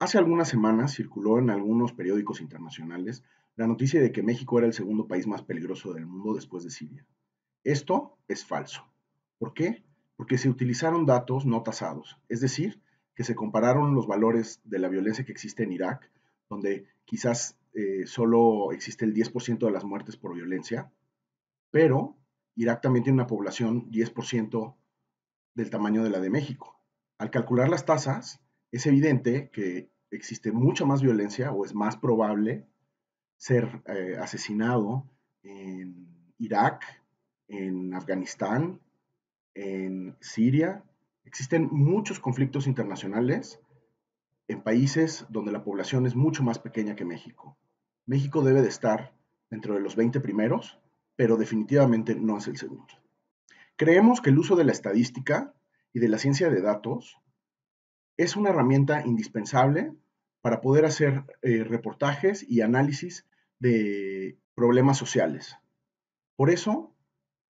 Hace algunas semanas circuló en algunos periódicos internacionales la noticia de que México era el segundo país más peligroso del mundo después de Siria. Esto es falso. ¿Por qué? Porque se utilizaron datos no tasados, es decir, que se compararon los valores de la violencia que existe en Irak, donde quizás solo existe el 10% de las muertes por violencia, pero Irak también tiene una población 10% del tamaño de la de México. Al calcular las tasas, es evidente que existe mucha más violencia o es más probable ser asesinado en Irak, en Afganistán, en Siria. Existen muchos conflictos internacionales en países donde la población es mucho más pequeña que México. México debe de estar dentro de los 20 primeros, pero definitivamente no es el segundo. Creemos que el uso de la estadística y de la ciencia de datos es una herramienta indispensable para poder hacer reportajes y análisis de problemas sociales. Por eso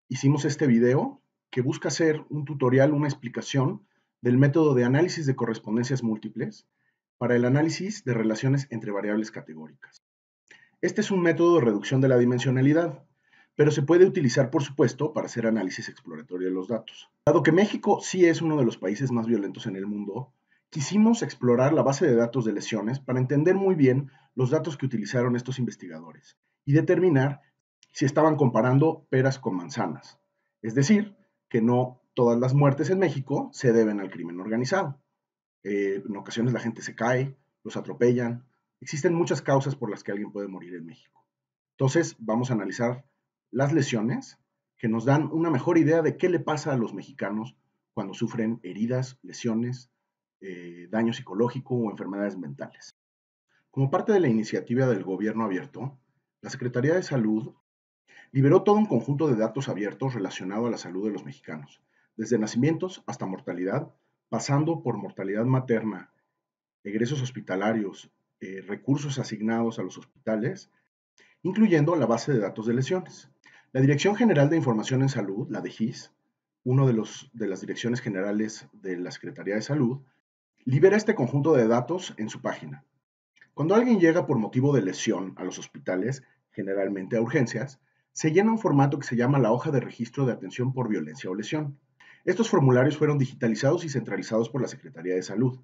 hicimos este video que busca ser un tutorial, una explicación del método de análisis de correspondencias múltiples para el análisis de relaciones entre variables categóricas. Este es un método de reducción de la dimensionalidad, pero se puede utilizar, por supuesto, para hacer análisis exploratorio de los datos. Dado que México sí es uno de los países más violentos en el mundo, quisimos explorar la base de datos de lesiones para entender muy bien los datos que utilizaron estos investigadores y determinar si estaban comparando peras con manzanas. Es decir, que no todas las muertes en México se deben al crimen organizado. En ocasiones la gente se cae, los atropellan. Existen muchas causas por las que alguien puede morir en México. Entonces, vamos a analizar las lesiones que nos dan una mejor idea de qué le pasa a los mexicanos cuando sufren heridas, lesiones, daño psicológico o enfermedades mentales. Como parte de la iniciativa del Gobierno Abierto, la Secretaría de Salud liberó todo un conjunto de datos abiertos relacionado a la salud de los mexicanos, desde nacimientos hasta mortalidad, pasando por mortalidad materna, egresos hospitalarios, recursos asignados a los hospitales, incluyendo la base de datos de lesiones. La Dirección General de Información en Salud, la DGIS, uno de las direcciones generales de la Secretaría de Salud, libera este conjunto de datos en su página. Cuando alguien llega por motivo de lesión a los hospitales, generalmente a urgencias, se llena un formato que se llama la hoja de registro de atención por violencia o lesión. Estos formularios fueron digitalizados y centralizados por la Secretaría de Salud.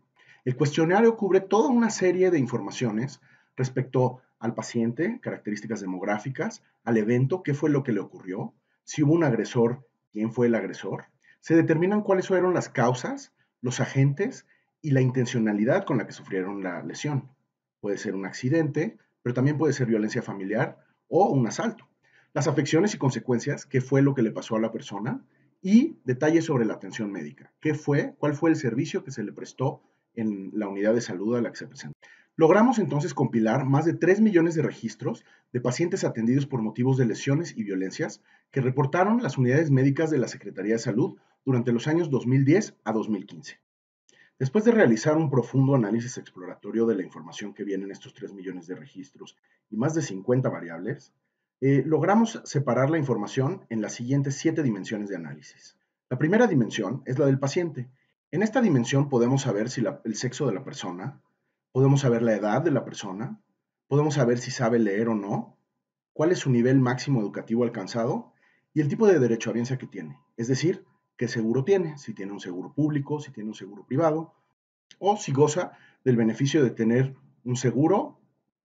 El cuestionario cubre toda una serie de informaciones respecto al paciente, características demográficas, al evento, qué fue lo que le ocurrió, si hubo un agresor, quién fue el agresor. Se determinan cuáles fueron las causas, los agentes y la intencionalidad con la que sufrieron la lesión. Puede ser un accidente, pero también puede ser violencia familiar o un asalto. Las afecciones y consecuencias, qué fue lo que le pasó a la persona y detalles sobre la atención médica, cuál fue el servicio que se le prestó en la unidad de salud a la que se presentó. Logramos entonces compilar más de 3 millones de registros de pacientes atendidos por motivos de lesiones y violencias que reportaron las unidades médicas de la Secretaría de Salud durante los años 2010 a 2015. Después de realizar un profundo análisis exploratorio de la información que viene en estos 3 millones de registros y más de 50 variables, logramos separar la información en las siguientes 7 dimensiones de análisis. La primera dimensión es la del paciente. En esta dimensión podemos saber si el sexo de la persona, podemos saber la edad de la persona, podemos saber si sabe leer o no, cuál es su nivel máximo educativo alcanzado y el tipo de derechohabiencia que tiene, es decir, qué seguro tiene, si tiene un seguro público, si tiene un seguro privado, o si goza del beneficio de tener un seguro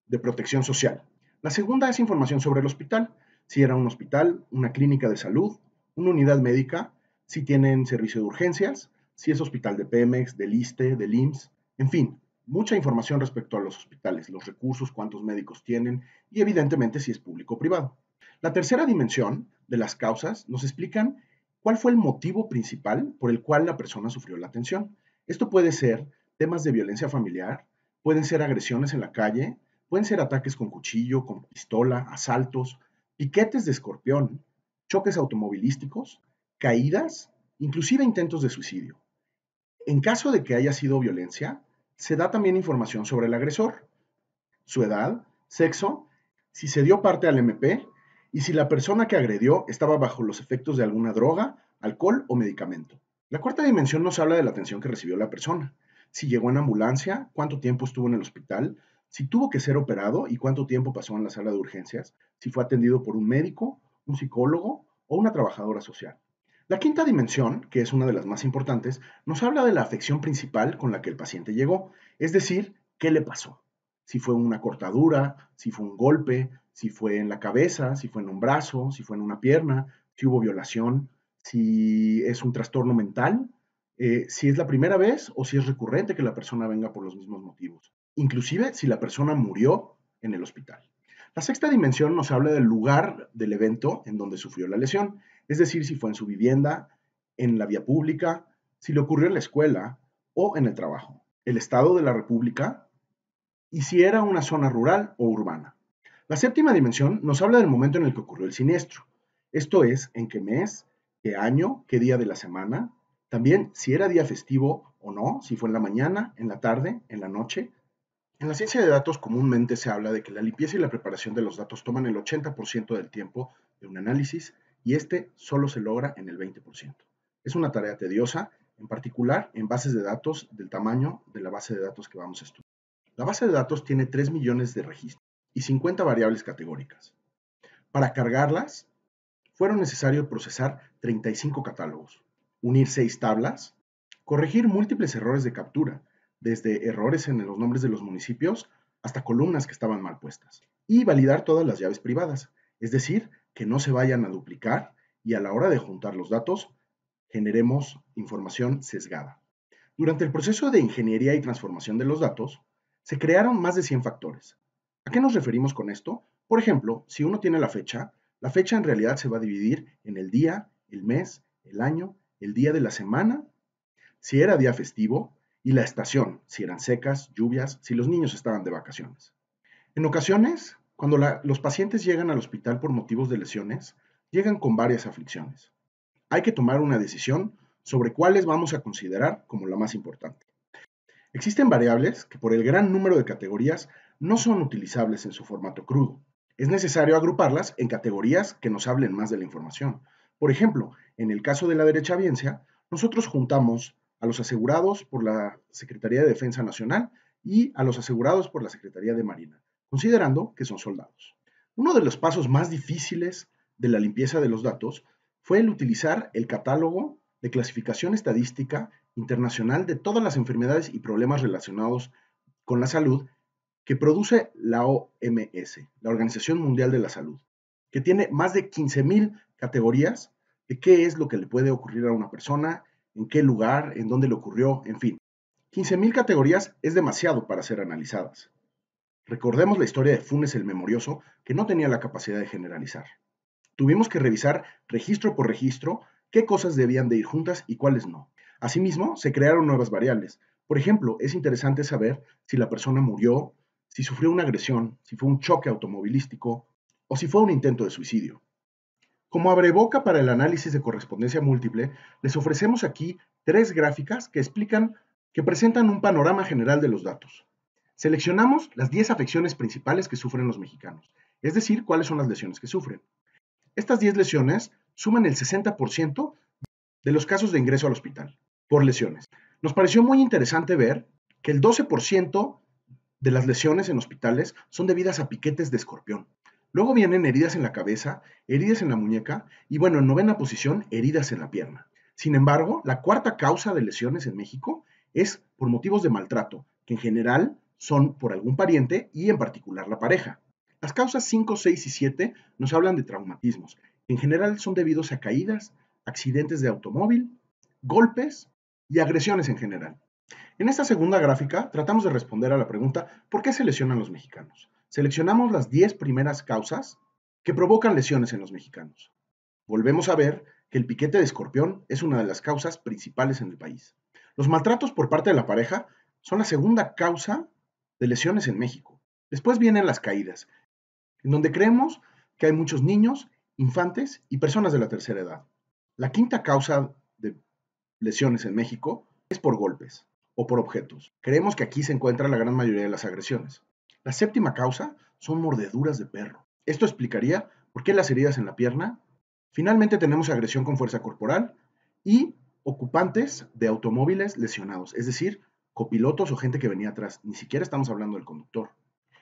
de protección social. La segunda es información sobre el hospital, si era un hospital, una clínica de salud, una unidad médica, si tienen servicio de urgencias, si es hospital de Pemex, del ISSSTE, del IMSS, en fin, mucha información respecto a los hospitales, los recursos, cuántos médicos tienen y evidentemente si es público o privado. La tercera dimensión de las causas nos explican cuál fue el motivo principal por el cual la persona sufrió la atención. Esto puede ser temas de violencia familiar, pueden ser agresiones en la calle, pueden ser ataques con cuchillo, con pistola, asaltos, piquetes de escorpión, choques automovilísticos, caídas, inclusive intentos de suicidio. En caso de que haya sido violencia, se da también información sobre el agresor, su edad, sexo, si se dio parte al MP y si la persona que agredió estaba bajo los efectos de alguna droga, alcohol o medicamento. La cuarta dimensión nos habla de la atención que recibió la persona. si llegó en ambulancia, cuánto tiempo estuvo en el hospital, si tuvo que ser operado y cuánto tiempo pasó en la sala de urgencias, si fue atendido por un médico, un psicólogo o una trabajadora social. La quinta dimensión, que es una de las más importantes, nos habla de la afección principal con la que el paciente llegó, es decir, qué le pasó. Si fue una cortadura, si fue un golpe, si fue en la cabeza, si fue en un brazo, si fue en una pierna, si hubo violación, si es un trastorno mental, si es la primera vez o si es recurrente que la persona venga por los mismos motivos. Inclusive si la persona murió en el hospital. La sexta dimensión nos habla del lugar del evento en donde sufrió la lesión, es decir, si fue en su vivienda, en la vía pública, si le ocurrió en la escuela o en el trabajo, el estado de la república y si era una zona rural o urbana. La séptima dimensión nos habla del momento en el que ocurrió el siniestro, esto es, en qué mes, qué año, qué día de la semana, también si era día festivo o no, si fue en la mañana, en la tarde, en la noche. En la ciencia de datos comúnmente se habla de que la limpieza y la preparación de los datos toman el 80% del tiempo de un análisis y este solo se logra en el 20%. Es una tarea tediosa, en particular en bases de datos del tamaño de la base de datos que vamos a estudiar. La base de datos tiene 3 millones de registros y 50 variables categóricas. Para cargarlas, fueron necesarios procesar 35 catálogos, unir 6 tablas, corregir múltiples errores de captura, desde errores en los nombres de los municipios hasta columnas que estaban mal puestas, y validar todas las llaves privadas, es decir, que no se vayan a duplicar y a la hora de juntar los datos generemos información sesgada. Durante el proceso de ingeniería y transformación de los datos, se crearon más de 100 factores. ¿A qué nos referimos con esto? Por ejemplo, si uno tiene la fecha en realidad se va a dividir en el día, el mes, el año, el día de la semana, si era día festivo, y la estación, si eran secas, lluvias, si los niños estaban de vacaciones. En ocasiones, cuando los pacientes llegan al hospital por motivos de lesiones, llegan con varias aflicciones. Hay que tomar una decisión sobre cuáles vamos a considerar como la más importante. Existen variables que por el gran número de categorías no son utilizables en su formato crudo. Es necesario agruparlas en categorías que nos hablen más de la información. Por ejemplo, en el caso de la derechohabiencia, nosotros juntamos a los asegurados por la Secretaría de Defensa Nacional y a los asegurados por la Secretaría de Marina, considerando que son soldados. Uno de los pasos más difíciles de la limpieza de los datos fue el utilizar el catálogo de clasificación estadística internacional de todas las enfermedades y problemas relacionados con la salud que produce la OMS, la Organización Mundial de la Salud, que tiene más de 15,000 categorías de qué es lo que le puede ocurrir a una persona, en qué lugar, en dónde le ocurrió, en fin. 15,000 categorías es demasiado para ser analizadas. Recordemos la historia de Funes el Memorioso, que no tenía la capacidad de generalizar. Tuvimos que revisar registro por registro qué cosas debían de ir juntas y cuáles no. Asimismo, se crearon nuevas variables. Por ejemplo, es interesante saber si la persona murió, si sufrió una agresión, si fue un choque automovilístico o si fue un intento de suicidio. Como abreboca para el análisis de correspondencia múltiple, les ofrecemos aquí 3 gráficas que presentan un panorama general de los datos. Seleccionamos las 10 afecciones principales que sufren los mexicanos, es decir, cuáles son las lesiones que sufren. Estas 10 lesiones suman el 60% de los casos de ingreso al hospital por lesiones. Nos pareció muy interesante ver que el 12% de las lesiones en hospitales son debidas a piquetes de escorpión. Luego vienen heridas en la cabeza, heridas en la muñeca y bueno, en novena posición, heridas en la pierna. Sin embargo, la cuarta causa de lesiones en México es por motivos de maltrato, que en general son por algún pariente y en particular la pareja. Las causas 5, 6 y 7 nos hablan de traumatismos, que en general son debidos a caídas, accidentes de automóvil, golpes y agresiones en general. En esta segunda gráfica tratamos de responder a la pregunta ¿por qué se lesionan los mexicanos? Seleccionamos las 10 primeras causas que provocan lesiones en los mexicanos. Volvemos a ver que el piquete de escorpión es una de las causas principales en el país. Los maltratos por parte de la pareja son la segunda causa de lesiones en México. Después vienen las caídas, en donde creemos que hay muchos niños, infantes y personas de la tercera edad. La quinta causa de lesiones en México es por golpes o por objetos. Creemos que aquí se encuentra la gran mayoría de las agresiones. La séptima causa son mordeduras de perro. Esto explicaría por qué las heridas en la pierna. Finalmente tenemos agresión con fuerza corporal y ocupantes de automóviles lesionados, es decir, copilotos o gente que venía atrás, ni siquiera estamos hablando del conductor.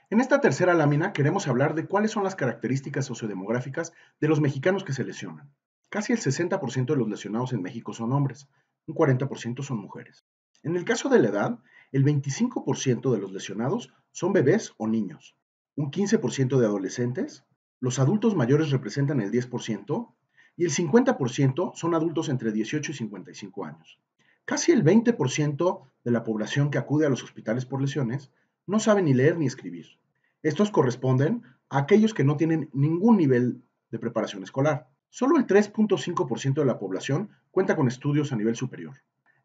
En esta tercera lámina queremos hablar de cuáles son las características sociodemográficas de los mexicanos que se lesionan. Casi el 60% de los lesionados en México son hombres, un 40% son mujeres. En el caso de la edad, el 25% de los lesionados son bebés o niños, un 15% de adolescentes, los adultos mayores representan el 10% y el 50% son adultos entre 18 y 55 años. Casi el 20% de la población que acude a los hospitales por lesiones no sabe ni leer ni escribir. Estos corresponden a aquellos que no tienen ningún nivel de preparación escolar. Solo el 3.5% de la población cuenta con estudios a nivel superior.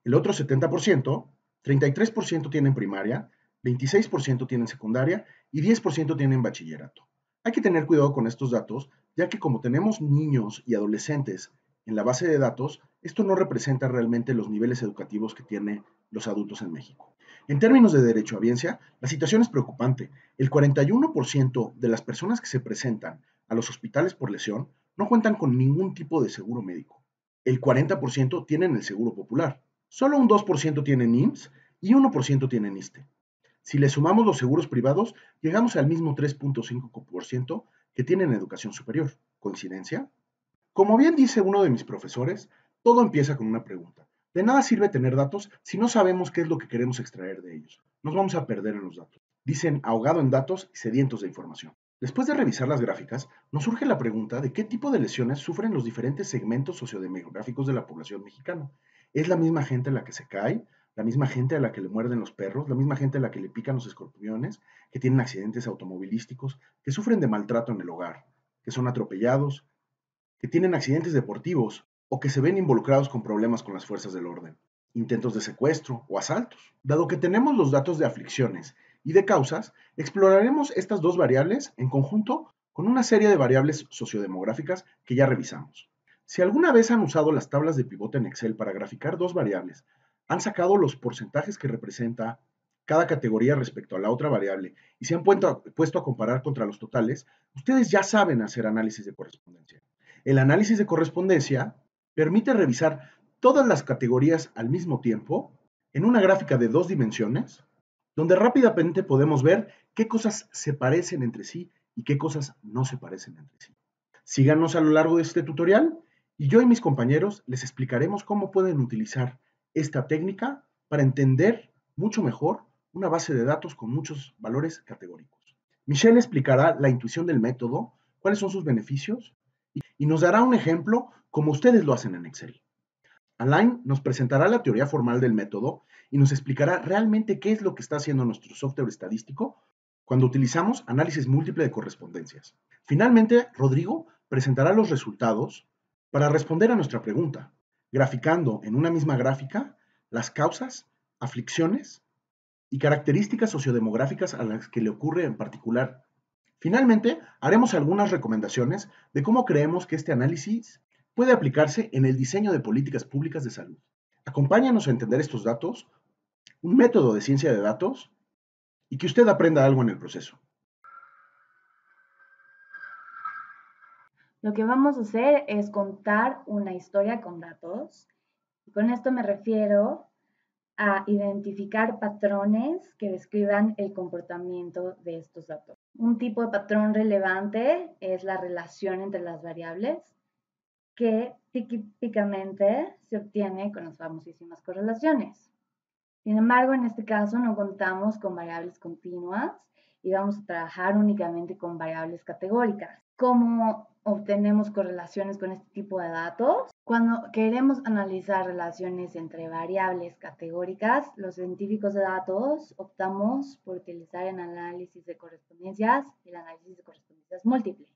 El otro 70%, 33% tienen primaria, 26% tienen secundaria y 10% tienen bachillerato. Hay que tener cuidado con estos datos, ya que como tenemos niños y adolescentes en la base de datos, esto no representa realmente los niveles educativos que tienen los adultos en México. En términos de derechohabiencia, la situación es preocupante. El 41% de las personas que se presentan a los hospitales por lesión no cuentan con ningún tipo de seguro médico. El 40% tienen el seguro popular. Solo un 2% tienen IMSS y 1% tienen ISSSTE. Si le sumamos los seguros privados, llegamos al mismo 3.5% que tienen educación superior. ¿Coincidencia? Como bien dice uno de mis profesores, todo empieza con una pregunta. De nada sirve tener datos si no sabemos qué es lo que queremos extraer de ellos. Nos vamos a perder en los datos. Dicen ahogado en datos y sedientos de información. Después de revisar las gráficas, nos surge la pregunta de qué tipo de lesiones sufren los diferentes segmentos sociodemográficos de la población mexicana. ¿Es la misma gente a la que se cae? ¿La misma gente a la que le muerden los perros? ¿La misma gente a la que le pican los escorpiones? ¿Que tienen accidentes automovilísticos? ¿Que sufren de maltrato en el hogar? ¿Que son atropellados? ¿Que tienen accidentes deportivos o que se ven involucrados con problemas con las fuerzas del orden, intentos de secuestro o asaltos? Dado que tenemos los datos de aflicciones y de causas, exploraremos estas dos variables en conjunto con una serie de variables sociodemográficas que ya revisamos. Si alguna vez han usado las tablas de pivote en Excel para graficar dos variables, han sacado los porcentajes que representa cada categoría respecto a la otra variable y se han puesto a comparar contra los totales, ustedes ya saben hacer análisis de correspondencia. El análisis de correspondencia permite revisar todas las categorías al mismo tiempo en una gráfica de 2 dimensiones, donde rápidamente podemos ver qué cosas se parecen entre sí y qué cosas no se parecen entre sí. Síganos a lo largo de este tutorial y yo y mis compañeros les explicaremos cómo pueden utilizar esta técnica para entender mucho mejor una base de datos con muchos valores categóricos. Michelle explicará la intuición del método, cuáles son sus beneficios y nos dará un ejemplo como ustedes lo hacen en Excel. Alain nos presentará la teoría formal del método y nos explicará realmente qué es lo que está haciendo nuestro software estadístico cuando utilizamos análisis múltiple de correspondencias. Finalmente, Rodrigo presentará los resultados para responder a nuestra pregunta, graficando en una misma gráfica las causas, aflicciones y características sociodemográficas a las que le ocurre en particular. Finalmente, haremos algunas recomendaciones de cómo creemos que este análisis puede aplicarse en el diseño de políticas públicas de salud. Acompáñanos a entender estos datos, un método de ciencia de datos y que usted aprenda algo en el proceso. Lo que vamos a hacer es contar una historia con datos. Y con esto me refiero a identificar patrones que describan el comportamiento de estos datos. Un tipo de patrón relevante es la relación entre las variables, que típicamente se obtiene con las famosísimas correlaciones. Sin embargo, en este caso no contamos con variables continuas y vamos a trabajar únicamente con variables categóricas. ¿Cómo obtenemos correlaciones con este tipo de datos? Cuando queremos analizar relaciones entre variables categóricas, los científicos de datos optamos por utilizar el análisis de correspondencias y el análisis de correspondencias múltiples.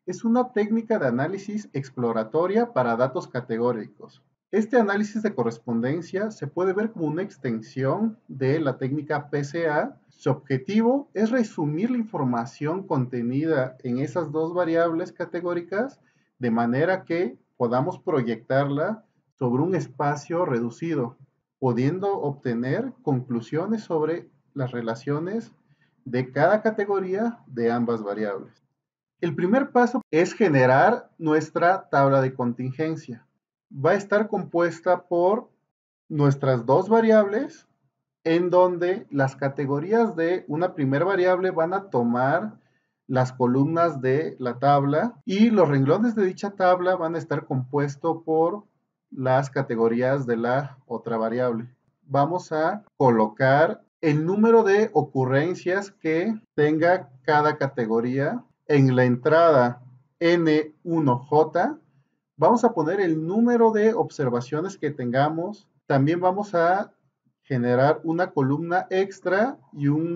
Es una técnica de análisis exploratoria para datos categóricos. Este análisis de correspondencia se puede ver como una extensión de la técnica PCA. Su objetivo es resumir la información contenida en esas dos variables categóricas de manera que podamos proyectarla sobre un espacio reducido, pudiendo obtener conclusiones sobre las relaciones de cada categoría de ambas variables. El primer paso es generar nuestra tabla de contingencia. Va a estar compuesta por nuestras dos variables, en donde las categorías de una primera variable van a tomar las columnas de la tabla y los renglones de dicha tabla van a estar compuestos por las categorías de la otra variable. Vamos a colocar el número de ocurrencias que tenga cada categoría en la entrada N1J. Vamos a poner el número de observaciones que tengamos. También vamos a generar una columna extra y un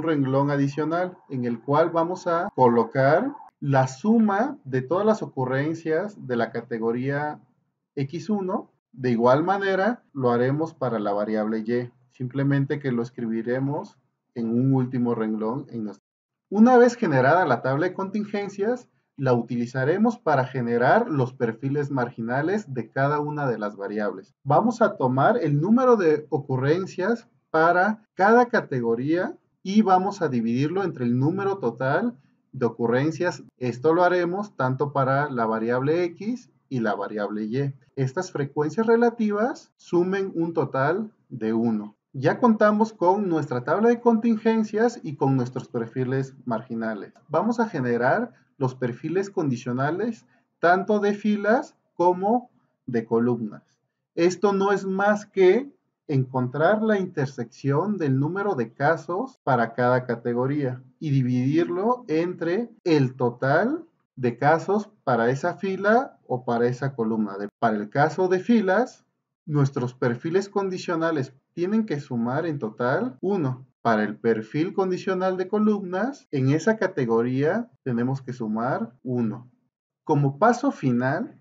renglón adicional en el cual vamos a colocar la suma de todas las ocurrencias de la categoría X1. De igual manera lo haremos para la variable Y, simplemente que lo escribiremos en un último renglón. Una vez generada la tabla de contingencias, la utilizaremos para generar los perfiles marginales de cada una de las variables. Vamos a tomar el número de ocurrencias para cada categoría y vamos a dividirlo entre el número total de ocurrencias. Esto lo haremos tanto para la variable X y la variable Y. Estas frecuencias relativas sumen un total de 1. Ya contamos con nuestra tabla de contingencias y con nuestros perfiles marginales. Vamos a generar los perfiles condicionales tanto de filas como de columnas. Esto no es más que encontrar la intersección del número de casos para cada categoría y dividirlo entre el total de casos para esa fila o para esa columna. Para el caso de filas, nuestros perfiles condicionales tienen que sumar en total 1. Para el perfil condicional de columnas, en esa categoría tenemos que sumar 1. Como paso final,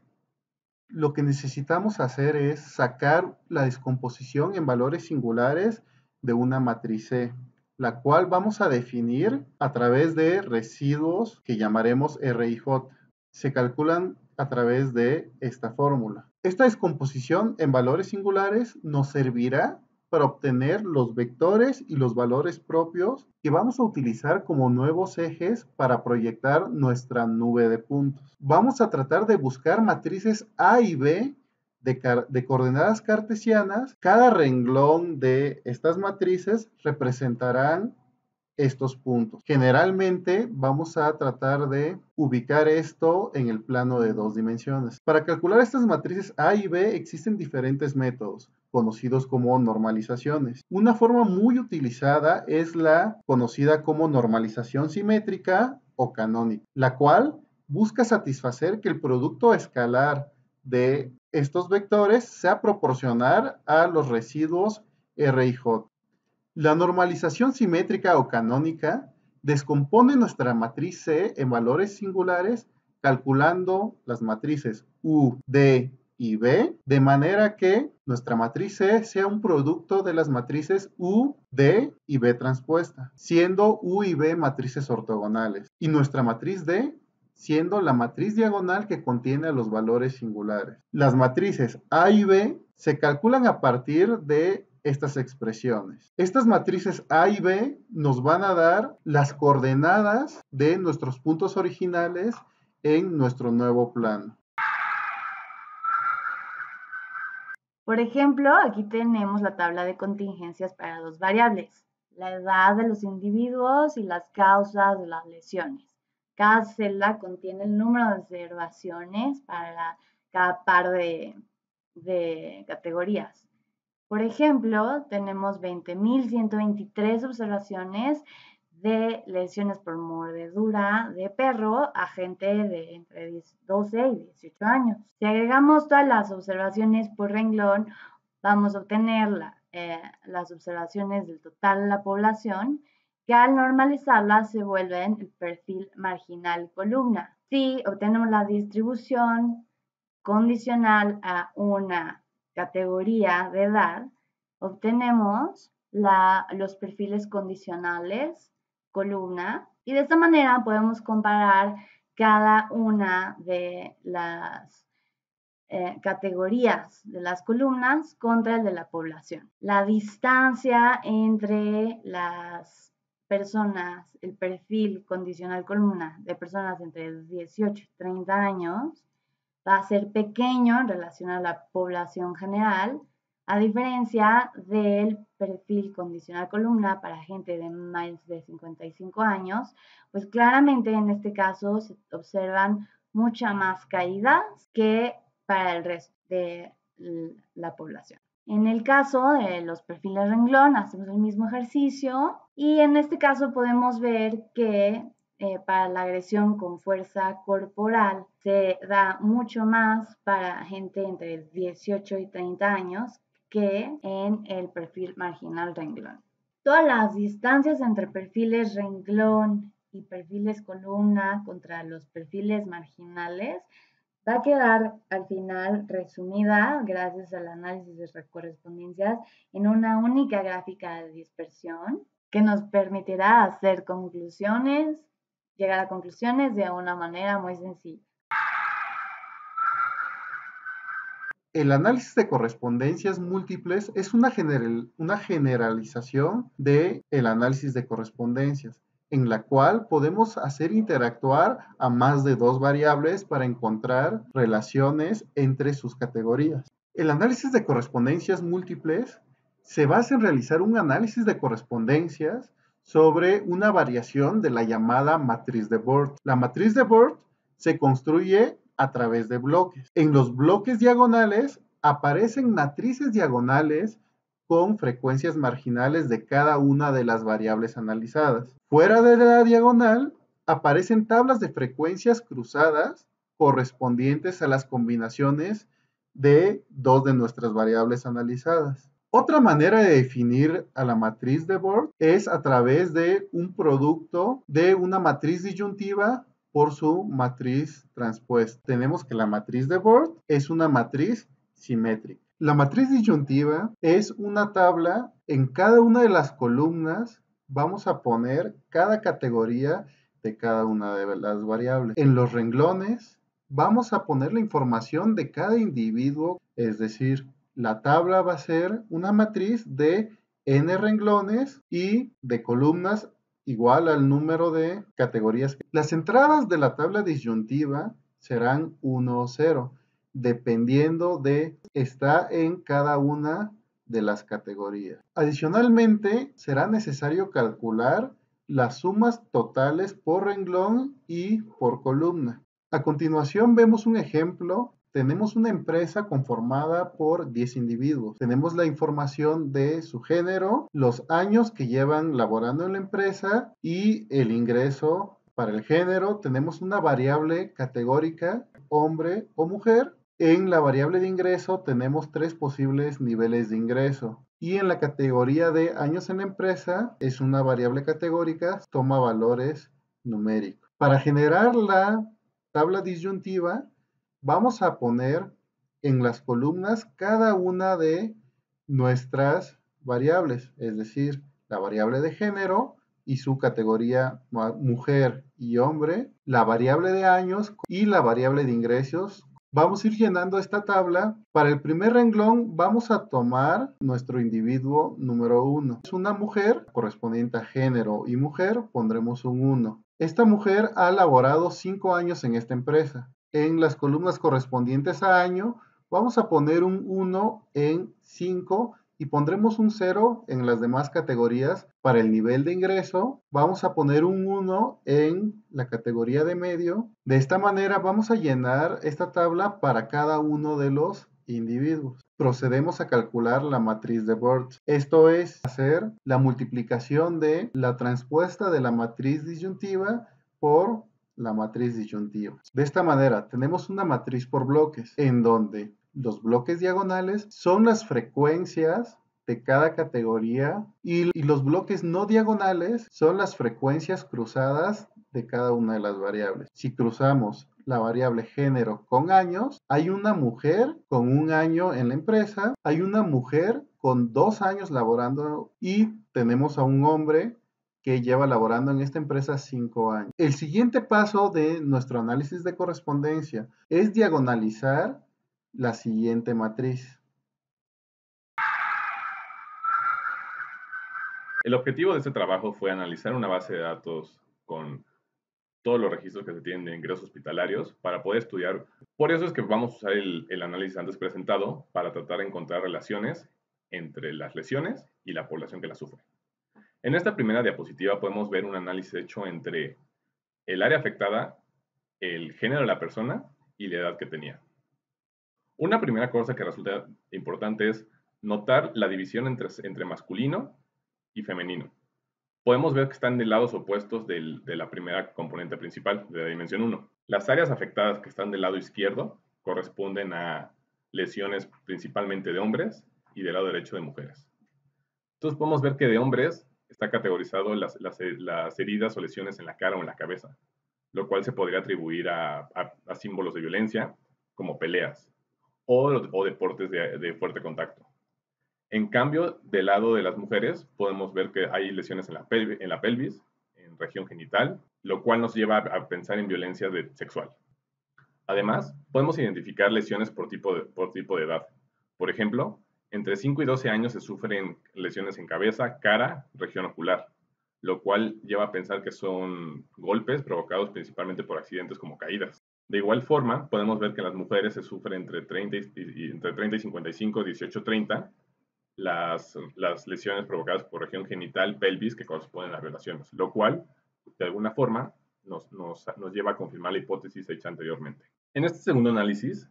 lo que necesitamos hacer es sacar la descomposición en valores singulares de una matriz C, la cual vamos a definir a través de residuos que llamaremos RIJ. Se calculan a través de esta fórmula. Esta descomposición en valores singulares nos servirá para obtener los vectores y los valores propios que vamos a utilizar como nuevos ejes para proyectar nuestra nube de puntos. Vamos a tratar de buscar matrices A y B de coordenadas cartesianas. Cada renglón de estas matrices representarán estos puntos. Generalmente vamos a tratar de ubicar esto en el plano de 2 dimensiones. Para calcular estas matrices A y B existen diferentes métodos, conocidos como normalizaciones. Una forma muy utilizada es la conocida como normalización simétrica o canónica, la cual busca satisfacer que el producto escalar de estos vectores sea proporcional a los residuos R y J. La normalización simétrica o canónica descompone nuestra matriz C en valores singulares calculando las matrices U, D y B, de manera que nuestra matriz C sea un producto de las matrices U, D y B transpuesta, siendo U y B matrices ortogonales, y nuestra matriz D siendo la matriz diagonal que contiene a los valores singulares. Las matrices A y B se calculan a partir de estas expresiones. Estas matrices A y B nos van a dar las coordenadas de nuestros puntos originales en nuestro nuevo plano. Por ejemplo, aquí tenemos la tabla de contingencias para dos variables, la edad de los individuos y las causas de las lesiones. Cada celda contiene el número de observaciones para cada par de categorías. Por ejemplo, tenemos 20.123 observaciones de lesiones por mordedura de perro a gente de entre 12 y 18 años. Si agregamos todas las observaciones por renglón, vamos a obtener las observaciones del total de la población, que al normalizarlas se vuelven el perfil marginal columna. Si obtenemos la distribución condicional a una categoría de edad, obtenemos los perfiles condicionales columna y de esta manera podemos comparar cada una de las categorías de las columnas contra el de la población. La distancia entre las personas, el perfil condicional columna de personas entre 18 y 30 años va a ser pequeño en relación a la población general A diferencia del perfil condicional columna para gente de más de 55 años, pues claramente en este caso se observan mucha más caídas que para el resto de la población. En el caso de los perfiles renglón, hacemos el mismo ejercicio y en este caso podemos ver que para la agresión con fuerza corporal se da mucho más para gente entre 18 y 30 años que en el perfil marginal renglón. Todas las distancias entre perfiles renglón y perfiles columna contra los perfiles marginales va a quedar al final resumida, gracias al análisis de correspondencias, en una única gráfica de dispersión que nos permitirá hacer conclusiones, llegar a conclusiones de una manera muy sencilla. El análisis de correspondencias múltiples es una generalización del análisis de correspondencias, en la cual podemos hacer interactuar a más de dos variables para encontrar relaciones entre sus categorías. El análisis de correspondencias múltiples se basa en realizar un análisis de correspondencias sobre una variación de la llamada matriz de Bort. La matriz de Bort se construye a través de bloques. En los bloques diagonales aparecen matrices diagonales con frecuencias marginales de cada una de las variables analizadas. Fuera de la diagonal aparecen tablas de frecuencias cruzadas correspondientes a las combinaciones de dos de nuestras variables analizadas. Otra manera de definir a la matriz de Bort es a través de un producto de una matriz disyuntiva por su matriz transpuesta. Tenemos que la matriz de Bort es una matriz simétrica. La matriz disyuntiva es una tabla. En cada una de las columnas vamos a poner cada categoría de cada una de las variables. En los renglones vamos a poner la información de cada individuo, es decir, la tabla va a ser una matriz de n renglones y de columnas igual al número de categorías. Las entradas de la tabla disyuntiva serán 1 o 0, dependiendo de está en cada una de las categorías. Adicionalmente, será necesario calcular las sumas totales por renglón y por columna. A continuación vemos un ejemplo. Tenemos una empresa conformada por 10 individuos. Tenemos la información de su género, los años que llevan laborando en la empresa y el ingreso. Para el género tenemos una variable categórica, hombre o mujer. En la variable de ingreso tenemos 3 posibles niveles de ingreso. Y en la categoría de años en la empresa es una variable categórica, toma valores numéricos. Para generar la tabla disyuntiva, vamos a poner en las columnas cada una de nuestras variables, es decir, la variable de género y su categoría mujer y hombre, la variable de años y la variable de ingresos. Vamos a ir llenando esta tabla. Para el primer renglón vamos a tomar nuestro individuo número 1. Es una mujer, correspondiente a género y mujer, pondremos un 1. Esta mujer ha laborado 5 años en esta empresa. En las columnas correspondientes a año vamos a poner un 1 en 5 y pondremos un 0 en las demás categorías. Para el nivel de ingreso vamos a poner un 1 en la categoría de medio. De esta manera vamos a llenar esta tabla para cada uno de los individuos. Procedemos a calcular la matriz de Bort. Esto es hacer la multiplicación de la transpuesta de la matriz disyuntiva por la matriz disyuntiva. De esta manera tenemos una matriz por bloques en donde los bloques diagonales son las frecuencias de cada categoría y los bloques no diagonales son las frecuencias cruzadas de cada una de las variables. Si cruzamos la variable género con años, hay una mujer con 1 año en la empresa, hay una mujer con 2 años laborando y tenemos a un hombre que lleva laborando en esta empresa 5 años. El siguiente paso de nuestro análisis de correspondencia es diagonalizar la siguiente matriz. El objetivo de este trabajo fue analizar una base de datos con todos los registros que se tienen de ingresos hospitalarios para poder estudiar. Por eso es que vamos a usar el análisis antes presentado para tratar de encontrar relaciones entre las lesiones y la población que las sufre. En esta primera diapositiva podemos ver un análisis hecho entre el área afectada, el género de la persona y la edad que tenía. Una primera cosa que resulta importante es notar la división entre masculino y femenino. Podemos ver que están de lados opuestos de la primera componente principal, de la dimensión 1. Las áreas afectadas que están del lado izquierdo corresponden a lesiones principalmente de hombres y del lado derecho de mujeres. Entonces podemos ver que de hombres está categorizado las heridas o lesiones en la cara o en la cabeza, lo cual se podría atribuir a símbolos de violencia como peleas o deportes de fuerte contacto. En cambio, del lado de las mujeres, podemos ver que hay lesiones en la pelvis, en región genital, lo cual nos lleva a pensar en violencia sexual. Además, podemos identificar lesiones por tipo de edad. Por ejemplo, entre 5 y 12 años se sufren lesiones en cabeza, cara, región ocular, lo cual lleva a pensar que son golpes provocados principalmente por accidentes como caídas. De igual forma, podemos ver que en las mujeres se sufren entre 30 y 55, 18-30, las lesiones provocadas por región genital, pelvis, que corresponden a las violaciones, lo cual, de alguna forma, nos lleva a confirmar la hipótesis hecha anteriormente. En este segundo análisis,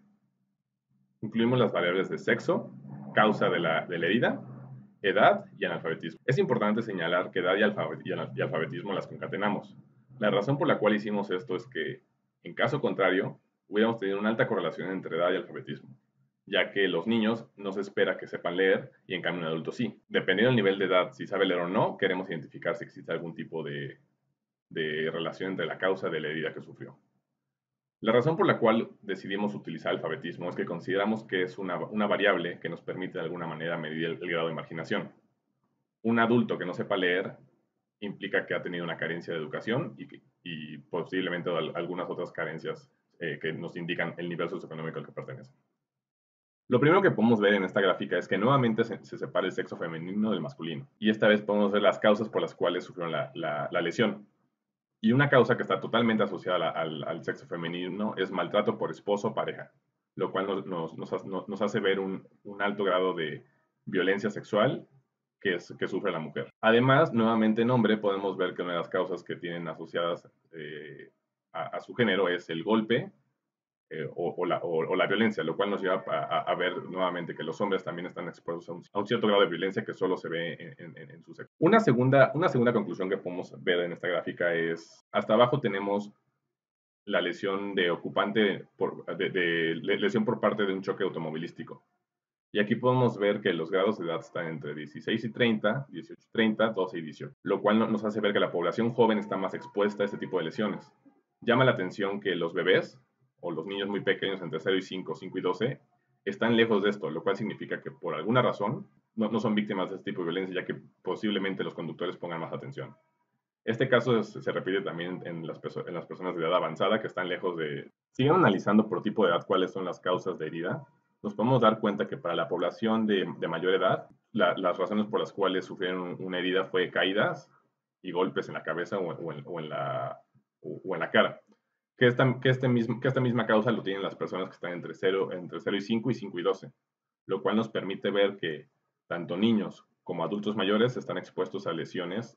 incluimos las variables de sexo, causa de la herida, edad y analfabetismo. Es importante señalar que edad y alfabetismo las concatenamos. La razón por la cual hicimos esto es que, en caso contrario, hubiéramos tenido una alta correlación entre edad y alfabetismo, ya que los niños no se espera que sepan leer y en cambio un adulto sí. Dependiendo del nivel de edad, si sabe leer o no, queremos identificar si existe algún tipo de relación entre la causa de la herida que sufrió. La razón por la cual decidimos utilizar alfabetismo es que consideramos que es una variable que nos permite de alguna manera medir el grado de marginación. Un adulto que no sepa leer implica que ha tenido una carencia de educación y posiblemente algunas otras carencias que nos indican el nivel socioeconómico al que pertenece. Lo primero que podemos ver en esta gráfica es que nuevamente se separa el sexo femenino del masculino. Y esta vez podemos ver las causas por las cuales sufrieron la lesión. Y una causa que está totalmente asociada al sexo femenino es maltrato por esposo o pareja, lo cual nos hace ver un alto grado de violencia sexual que sufre la mujer. Además, nuevamente en hombre podemos ver que una de las causas que tienen asociadas a su género es el golpe, o la violencia, lo cual nos lleva a ver nuevamente que los hombres también están expuestos a un cierto grado de violencia que solo se ve en su sexo. Una segunda conclusión que podemos ver en esta gráfica es, hasta abajo tenemos la lesión de ocupante, lesión por parte de un choque automovilístico. Y aquí podemos ver que los grados de edad están entre 16 y 30, 18 y 30, 12 y 18, lo cual nos hace ver que la población joven está más expuesta a este tipo de lesiones. Llama la atención que los bebés o los niños muy pequeños entre 0 y 5, 5 y 12, están lejos de esto, lo cual significa que por alguna razón no son víctimas de este tipo de violencia, ya que posiblemente los conductores pongan más atención. Este caso se repite también en las personas de edad avanzada que están lejos de... Siguen analizando por tipo de edad cuáles son las causas de herida. Nos podemos dar cuenta que para la población de mayor edad, las razones por las cuales sufrieron una herida fue caídas y golpes en la cabeza o en la cara. Que esta misma causa lo tienen las personas que están entre 0 y 5 y 5 y 12, lo cual nos permite ver que tanto niños como adultos mayores están expuestos a lesiones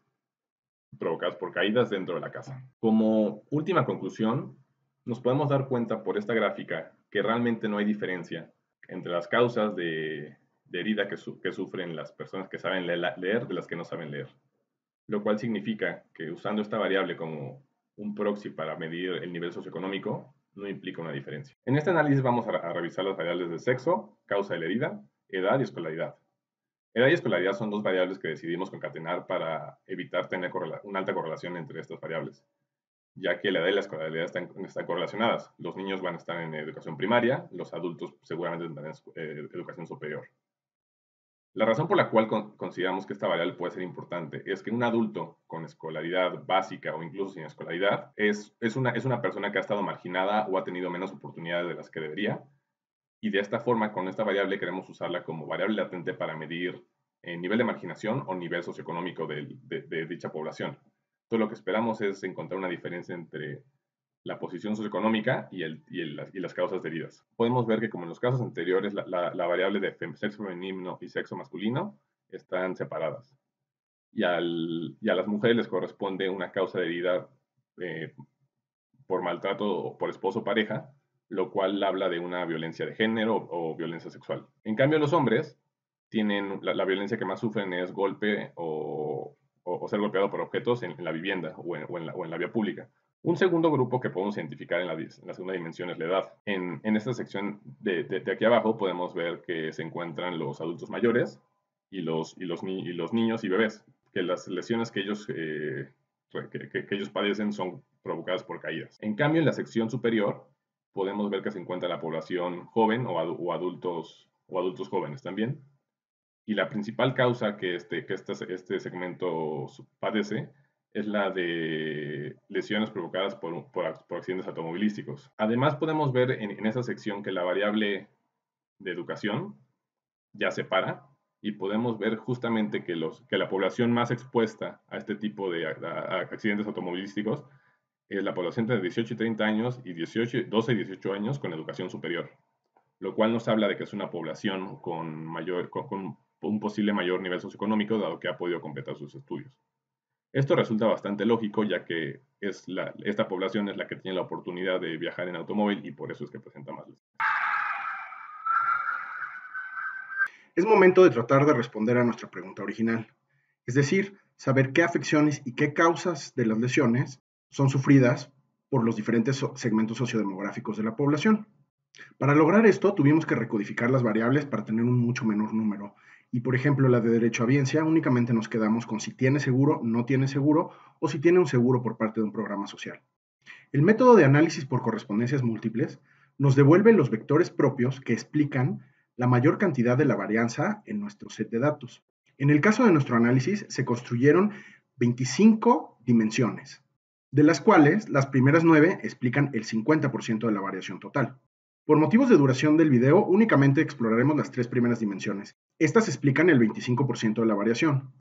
provocadas por caídas dentro de la casa. Como última conclusión, nos podemos dar cuenta por esta gráfica que realmente no hay diferencia entre las causas de herida que sufren las personas que saben leer de las que no saben leer, lo cual significa que usando esta variable como un proxy para medir el nivel socioeconómico no implica una diferencia. En este análisis vamos a revisar las variables de sexo, causa de la herida, edad y escolaridad. Edad y escolaridad son dos variables que decidimos concatenar para evitar tener una alta correlación entre estas variables, ya que la edad y la escolaridad están correlacionadas. Los niños van a estar en educación primaria, los adultos seguramente tendrán educación superior. La razón por la cual consideramos que esta variable puede ser importante es que un adulto con escolaridad básica o incluso sin escolaridad es una persona que ha estado marginada o ha tenido menos oportunidades de las que debería, y de esta forma con esta variable queremos usarla como variable latente para medir el nivel de marginación o nivel socioeconómico de dicha población, Entonces lo que esperamos es encontrar una diferencia entre la posición socioeconómica y las causas de heridas. Podemos ver que, como en los casos anteriores, la variable de sexo femenino y sexo masculino están separadas. Y a las mujeres les corresponde una causa de herida por maltrato o por esposo o pareja, lo cual habla de una violencia de género o violencia sexual. En cambio, los hombres tienen la violencia que más sufren es golpe o ser golpeado por objetos en la vivienda o en la vía pública. Un segundo grupo que podemos identificar en la segunda dimensión es la edad. En esta sección de aquí abajo podemos ver que se encuentran los adultos mayores y los niños y bebés, que las lesiones que ellos padecen son provocadas por caídas. En cambio, en la sección superior podemos ver que se encuentra la población joven o adultos jóvenes también. Y la principal causa que este segmento padece es la de lesiones provocadas por accidentes automovilísticos. Además, podemos ver en esa sección que la variable de educación ya se para, y podemos ver justamente que la población más expuesta a este tipo de accidentes automovilísticos es la población de 18 y 30 años y 12 y 18 años con educación superior, lo cual nos habla de que es una población con un posible mayor nivel socioeconómico, dado que ha podido completar sus estudios. Esto resulta bastante lógico, ya que esta población es la que tiene la oportunidad de viajar en automóvil y por eso es que presenta más lesiones. Es momento de tratar de responder a nuestra pregunta original, es decir, saber qué afecciones y qué causas de las lesiones son sufridas por los diferentes segmentos sociodemográficos de la población. Para lograr esto, tuvimos que recodificar las variables para tener un mucho menor número. Y, por ejemplo, la de derecho a biencia, únicamente nos quedamos con si tiene seguro, no tiene seguro, o si tiene un seguro por parte de un programa social. El método de análisis por correspondencias múltiples nos devuelve los vectores propios que explican la mayor cantidad de la varianza en nuestro set de datos. En el caso de nuestro análisis, se construyeron 25 dimensiones, de las cuales las primeras 9 explican el 50% de la variación total. Por motivos de duración del video, únicamente exploraremos las 3 primeras dimensiones. Estas explican el 25% de la variación.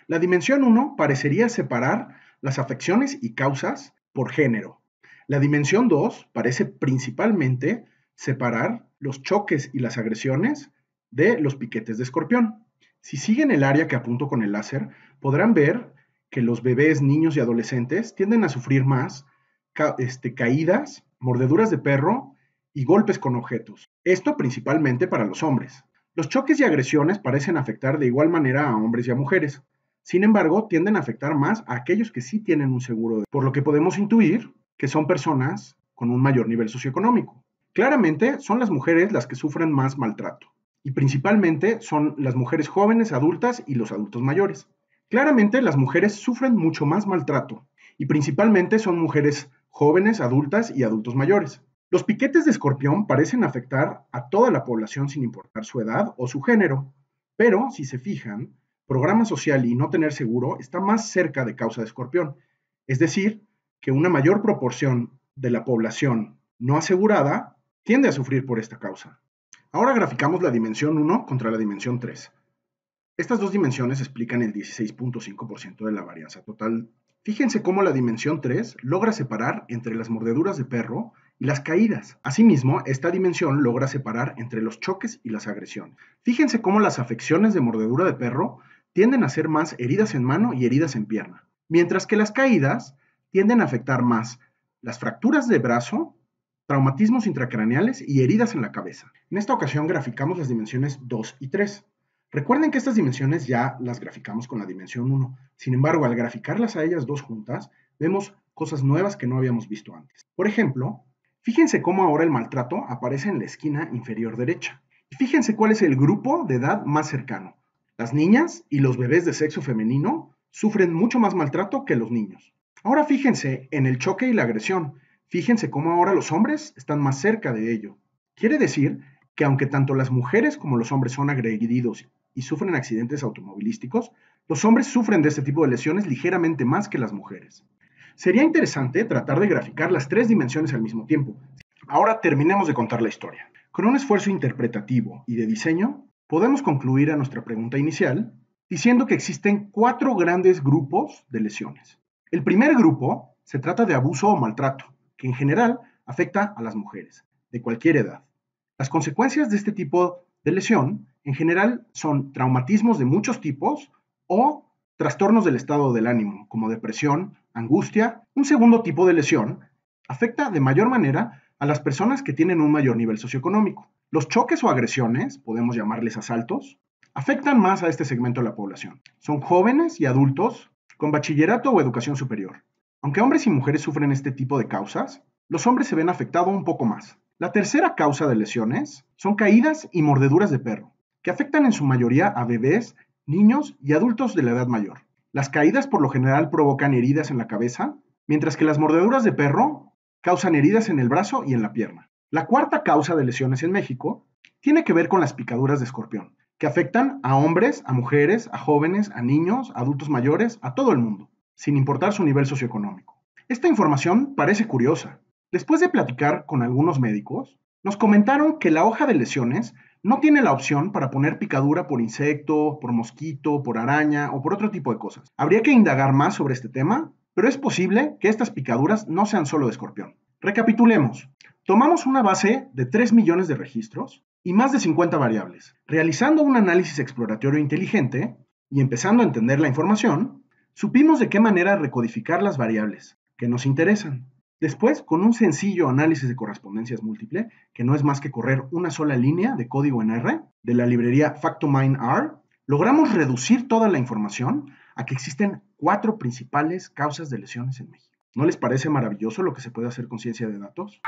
La dimensión 1 parecería separar las afecciones y causas por género. La dimensión 2 parece principalmente separar los choques y las agresiones de los piquetes de escorpión. Si siguen el área que apunto con el láser, podrán ver que los bebés, niños y adolescentes tienden a sufrir más caídas, mordeduras de perro y golpes con objetos. Esto principalmente para los hombres. Los choques y agresiones parecen afectar de igual manera a hombres y a mujeres. Sin embargo, tienden a afectar más a aquellos que sí tienen un seguro, por lo que podemos intuir que son personas con un mayor nivel socioeconómico. Claramente son las mujeres las que sufren más maltrato, y principalmente son las mujeres jóvenes, adultas y los adultos mayores. Claramente las mujeres sufren mucho más maltrato, y principalmente son mujeres jóvenes, adultas y adultos mayores. Los piquetes de escorpión parecen afectar a toda la población sin importar su edad o su género, pero si se fijan, programa social y no tener seguro está más cerca de causa de escorpión, es decir, que una mayor proporción de la población no asegurada tiende a sufrir por esta causa. Ahora graficamos la dimensión 1 contra la dimensión 3. Estas dos dimensiones explican el 16.5% de la varianza total. Fíjense cómo la dimensión 3 logra separar entre las mordeduras de perro y las caídas. Asimismo, esta dimensión logra separar entre los choques y las agresiones. Fíjense cómo las afecciones de mordedura de perro tienden a ser más heridas en mano y heridas en pierna, mientras que las caídas tienden a afectar más las fracturas de brazo, traumatismos intracraneales y heridas en la cabeza. En esta ocasión graficamos las dimensiones 2 y 3. Recuerden que estas dimensiones ya las graficamos con la dimensión 1. Sin embargo, al graficarlas a ellas dos juntas, vemos cosas nuevas que no habíamos visto antes. Por ejemplo, fíjense cómo ahora el maltrato aparece en la esquina inferior derecha. Y fíjense cuál es el grupo de edad más cercano. Las niñas y los bebés de sexo femenino sufren mucho más maltrato que los niños. Ahora fíjense en el choque y la agresión. Fíjense cómo ahora los hombres están más cerca de ello. Quiere decir que aunque tanto las mujeres como los hombres son agredidos y sufren accidentes automovilísticos, los hombres sufren de este tipo de lesiones ligeramente más que las mujeres. Sería interesante tratar de graficar las 3 dimensiones al mismo tiempo. Ahora terminemos de contar la historia. Con un esfuerzo interpretativo y de diseño, podemos concluir a nuestra pregunta inicial diciendo que existen 4 grandes grupos de lesiones. El primer grupo se trata de abuso o maltrato, que en general afecta a las mujeres, de cualquier edad. Las consecuencias de este tipo de lesión en general son traumatismos de muchos tipos o trastornos del estado del ánimo, como depresión, angustia. Un segundo tipo de lesión afecta de mayor manera a las personas que tienen un mayor nivel socioeconómico. Los choques o agresiones, podemos llamarles asaltos, afectan más a este segmento de la población. Son jóvenes y adultos con bachillerato o educación superior. Aunque hombres y mujeres sufren este tipo de causas, los hombres se ven afectados un poco más. La tercera causa de lesiones son caídas y mordeduras de perro, que afectan en su mayoría a bebés, niños y adultos de la edad mayor. Las caídas por lo general provocan heridas en la cabeza, mientras que las mordeduras de perro causan heridas en el brazo y en la pierna. La cuarta causa de lesiones en México tiene que ver con las picaduras de escorpión, que afectan a hombres, a mujeres, a jóvenes, a niños, a adultos mayores, a todo el mundo, sin importar su nivel socioeconómico. Esta información parece curiosa. Después de platicar con algunos médicos, nos comentaron que la hoja de lesiones no tiene la opción para poner picadura por insecto, por mosquito, por araña o por otro tipo de cosas. Habría que indagar más sobre este tema, pero es posible que estas picaduras no sean solo de escorpión. Recapitulemos. Tomamos una base de 3 millones de registros y más de 50 variables. Realizando un análisis exploratorio inteligente y empezando a entender la información, supimos de qué manera recodificar las variables que nos interesan. Después, con un sencillo análisis de correspondencias múltiple, que no es más que correr una sola línea de código en R, de la librería FactoMineR, logramos reducir toda la información a que existen 4 principales causas de lesiones en México. ¿No les parece maravilloso lo que se puede hacer con ciencia de datos?